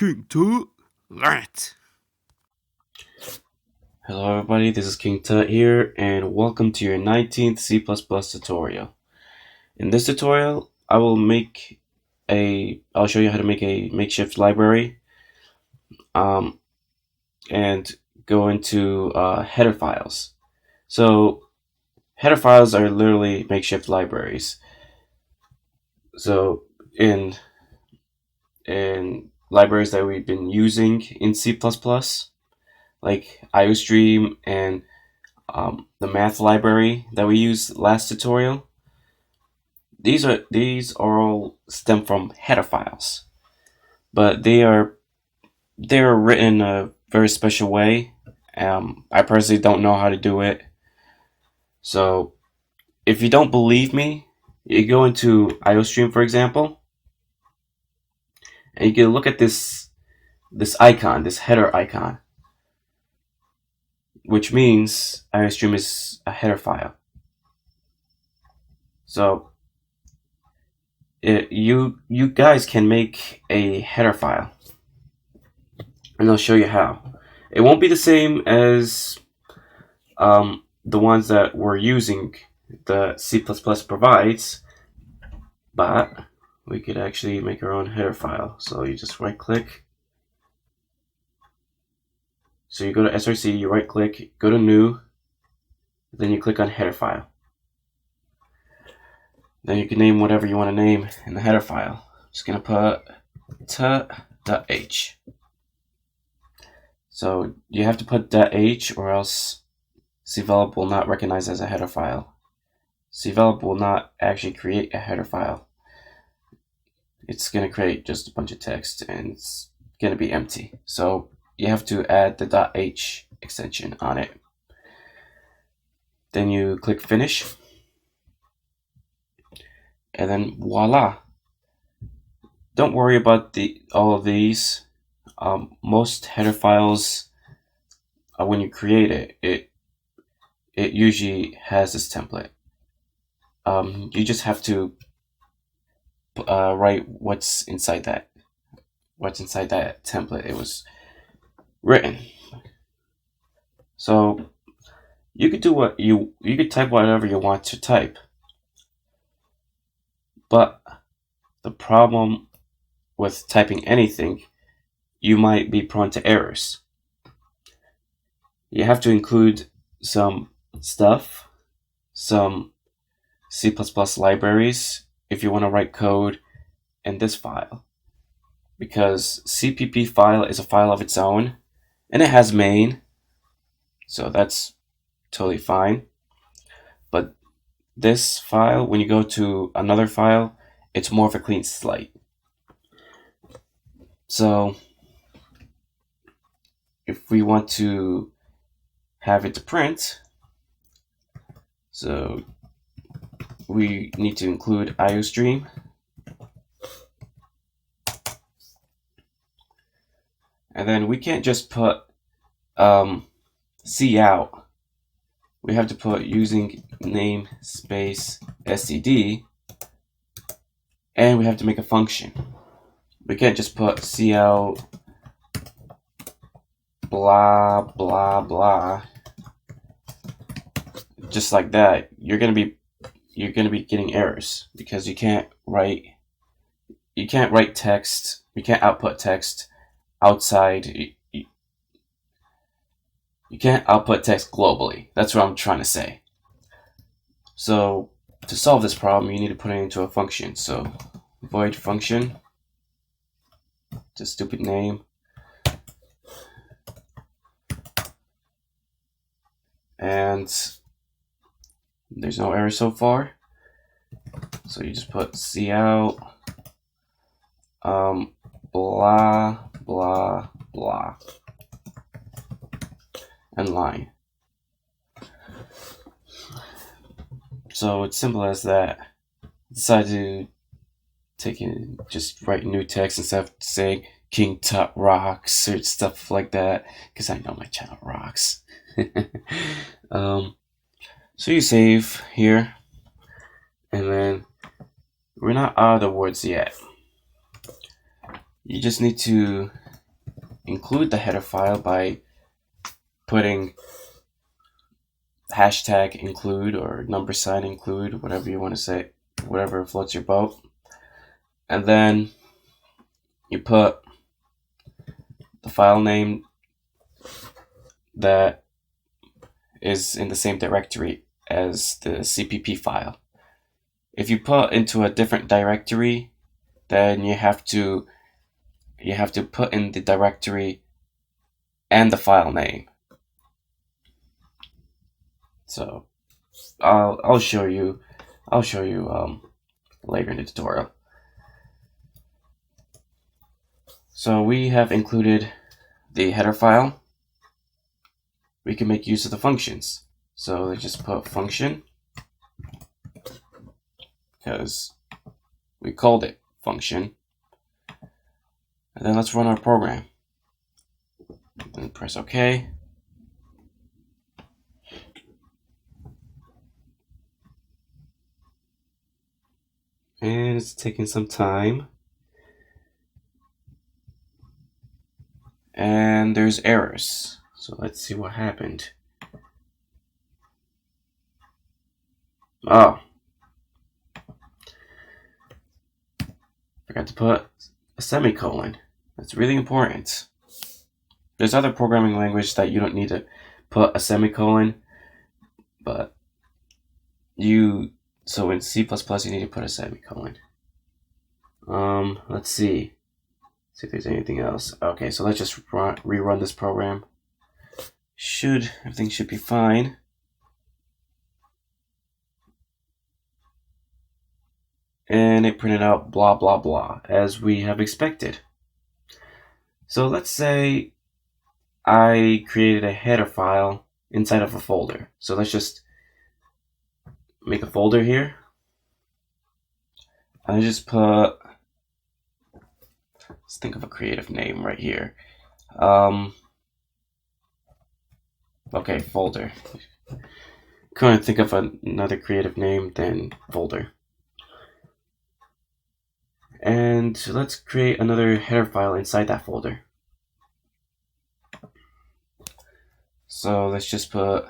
King Tut. Right. Hello everybody, this is King Tut here, and welcome to your 19th C++ tutorial. In this tutorial, I'll show you how to make a makeshift library, um, and go into header files. So header files are literally makeshift libraries. So in libraries that we've been using in C++, like IOStream and the math library that we used last tutorial. These are all stem from header files, but they're written in a very special way. I personally don't know how to do it, so if you don't believe me, you go into IOStream, for example, and you can look at this icon, this header icon, which means IOStream is a header file. So you guys can make a header file, and I'll show you how. It won't be the same as the ones that we're using the C++ provides, but we could actually make our own header file. So you just right click. So you go to src, you right click, go to new, then you click on header file. Then you can name whatever you want to name in the header file. Just gonna put tut.h. So you have to put .h or else Cevelop will not recognize as a header file. Cevelop will not actually create a header file. It's going to create just a bunch of text and it's going to be empty. So you have to add the .h extension on it. Then you click finish. And then voila. Don't worry about all of these. Most header files, when you create it usually has this template. You just have to write what's inside that template it was written. So you could do you could type whatever you want to type, but the problem with typing anything, you might be prone to errors. You have to include some stuff, some C++ libraries if you want to write code in this file, because CPP file is a file of its own and it has main, so that's totally fine. But this file, when you go to another file, it's more of a clean slate. So if we want to have it to print, so we need to include IOStream. And then we can't just put cout. We have to put using namespace std, and we have to make a function. We can't just put cout blah blah blah just like that. You're gonna be getting errors because you can't write text. You can't output text outside. You can't output text globally. That's what I'm trying to say. So to solve this problem, you need to put it into a function. So void function, it's a stupid name, and there's no error so far. So you just put cout blah blah blah and line. So it's simple as that. Decide to just write new text instead of saying King Tut rocks or stuff like that, because I know my channel rocks. So you save here, and then we're not out of the words yet. You just need to include the header file by putting hashtag include or number sign include, whatever you want to say, whatever floats your boat. And then you put the file name that is in the same directory as the CPP file. If you put into a different directory, then you have to put in the directory and the file name. So I'll show you later in the tutorial. So we have included the header file. We can make use of the functions. So let's just put function, because we called it function. And then let's run our program. Then press OK. And it's taking some time. And there's errors. So let's see what happened. Oh. Forgot to put a semicolon. That's really important. There's other programming languages that you don't need to put a semicolon, but so in C++ you need to put a semicolon. Let's see if there's anything else. Okay, so let's just rerun this program. Everything should be fine. And it printed out blah blah blah, as we have expected. So let's say I created a header file inside of a folder. So let's just make a folder here. I just let's think of a creative name right here. Okay, folder. Couldn't think of another creative name than folder. And let's create another header file inside that folder. So let's just put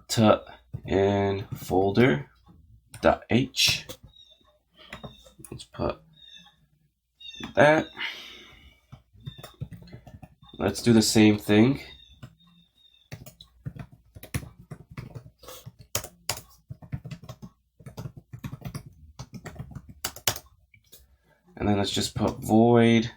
tut in folder.h. Let's put that. Let's do the same thing. And then let's just put void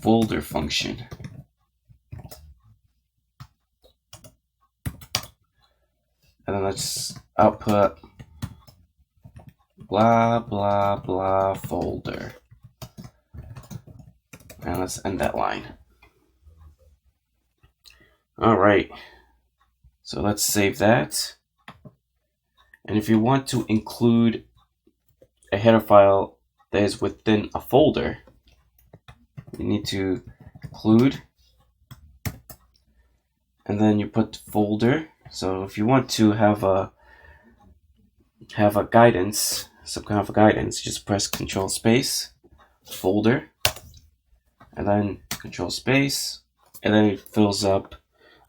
folder function. And then let's output blah blah blah folder. And let's end that line. All right. So let's save that. And if you want to include a header file that is within a folder, you need to include, and then you put folder. So if you want to have a guidance, some kind of a guidance, just press Control Space, folder, and then Control Space, and then it fills up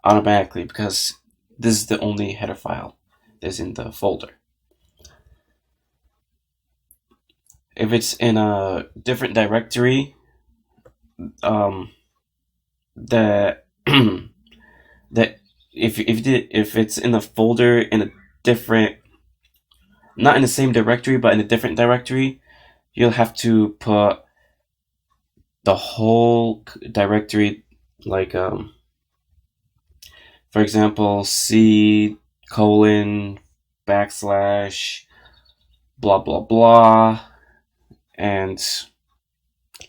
automatically because this is the only header file that's in the folder. If it's in a different directory, that if it's in a folder in a different, not in the same directory but in a different directory, you'll have to put the whole directory, like for example, C:\/ blah blah blah, and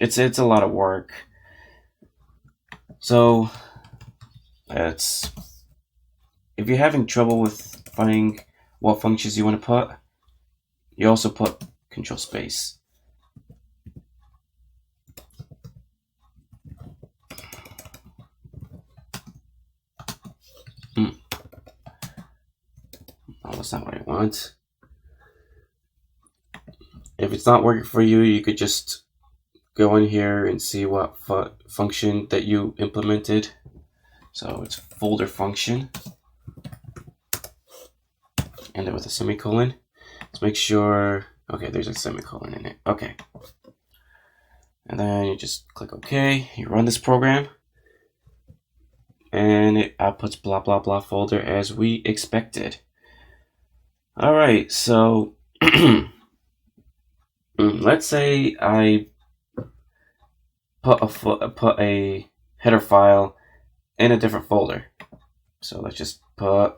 it's a lot of work. So if you're having trouble with finding what functions you want to put, you also put Control Space. Oh, that's not what I want. If it's not working for you, you could just go in here and see what function that you implemented. So it's folder function, end it with a semicolon. Let's make sure, okay, there's a semicolon in it. Okay. And then you just click OK. You run this program, and it outputs blah blah blah folder as we expected. All right, so let's say I put a header file in a different folder. So let's just put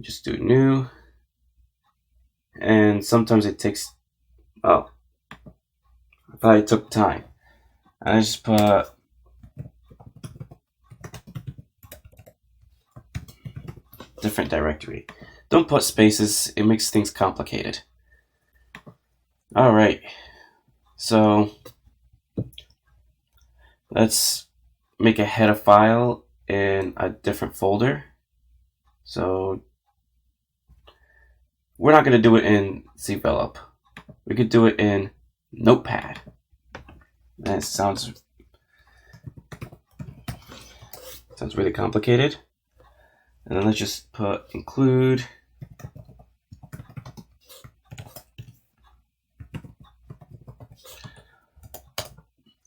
just do new, and sometimes it takes, oh, I thought it took time. I just put different directory. Don't put spaces, it makes things complicated. All right, so let's make a header file in a different folder. So we're not going to do it in Cevelop. We could do it in Notepad. That sounds really complicated. And then let's just put include.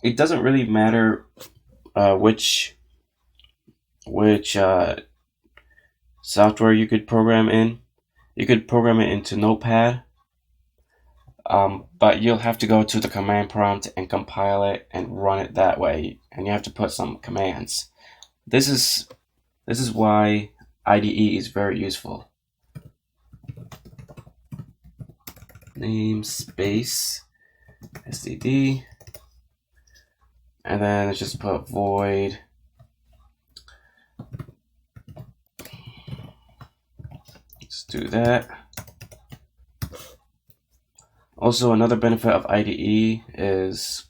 It doesn't really matter which software you could program in. You could program it into Notepad, but you'll have to go to the command prompt and compile it and run it that way, and you have to put some commands. This is why IDE is very useful. Namespace std, and then let's just put void let's do that. Also, another benefit of IDE is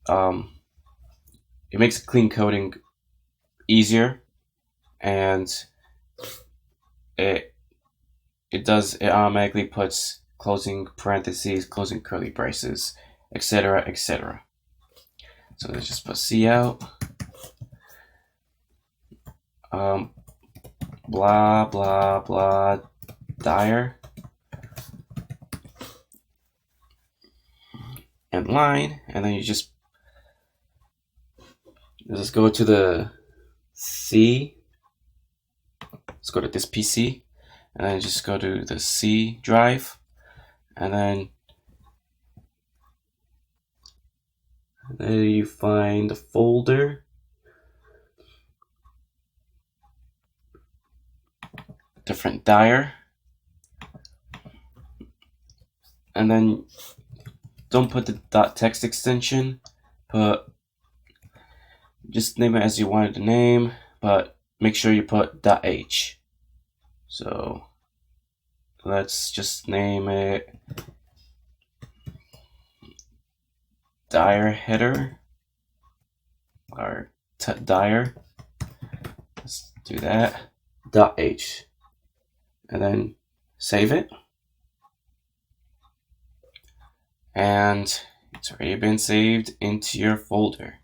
it makes clean coding easier, and it automatically puts closing parentheses, closing curly braces, etc., etc. So let's just put cout, blah blah blah dir, and line, and then you just go to the C. Let's go to this PC, and then just go to the C drive, and then there you find the folder. Different dir, and then don't put the .text extension, just name it as you wanted to name, but make sure you put .h. So let's just name it dir header, or dir. Let's do that. .h, and then save it, and it's already been saved into your folder.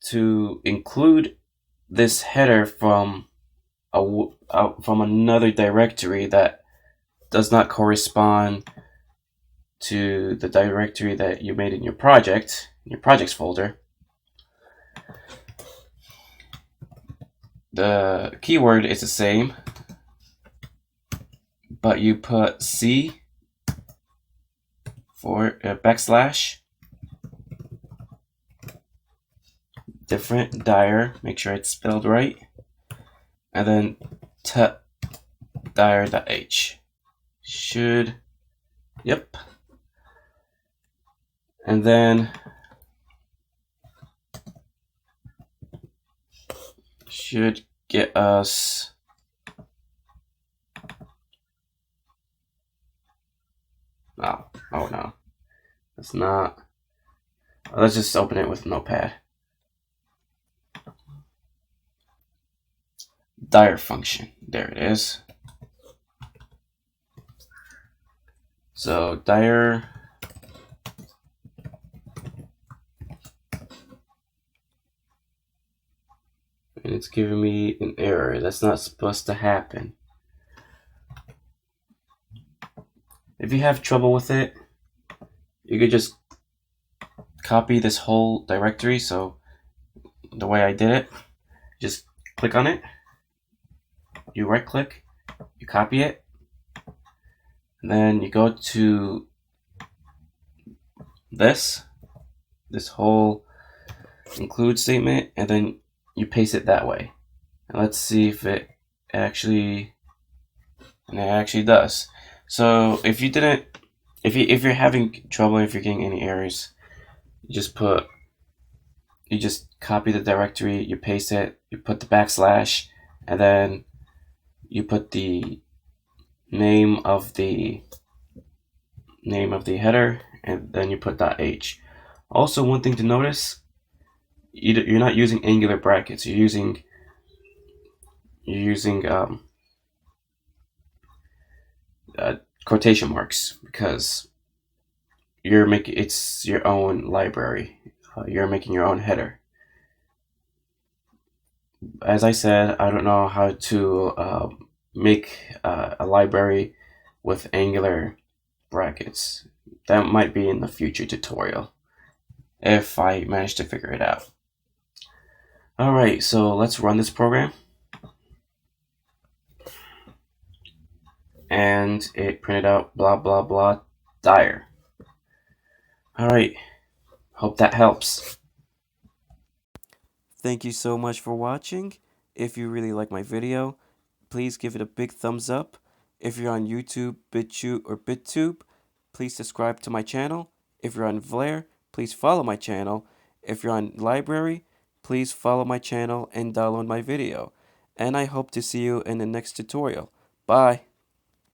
To include this header from another directory that does not correspond to the directory that you made in your projects folder, the keyword is the same, but you put C for backslash, different dir, make sure it's spelled right, and then dir.h. Should, yep. And then should get us oh no, that's not. Let's just open it with Notepad. Dir function, there it is. So dir, and it's giving me an error. That's not supposed to happen. If you have trouble with it, you could just copy this whole directory. So the way I did it, just click on it, you right click, you copy it, and then you go to this whole include statement, and then you paste it that way. And let's see if it actually does. So if you didn't, if you're having trouble, if you're getting any errors, you just copy the directory, you paste it, you put the backslash, and then you put the name of the header, and then you put .h. Also, one thing to notice, you're not using angular brackets. You're using quotation marks because it's your own library. You're making your own header. As I said, I don't know how to make a library with Angular brackets. That might be in the future tutorial if I manage to figure it out. Alright, so let's run this program. And it printed out blah blah blah dire. Alright, hope that helps. Thank you so much for watching. If you really like my video, please give it a big thumbs up. If you're on YouTube, BitChute, or BitTube, please subscribe to my channel. If you're on Vlare, please follow my channel. If you're on Library, please follow my channel and download my video. And I hope to see you in the next tutorial. Bye!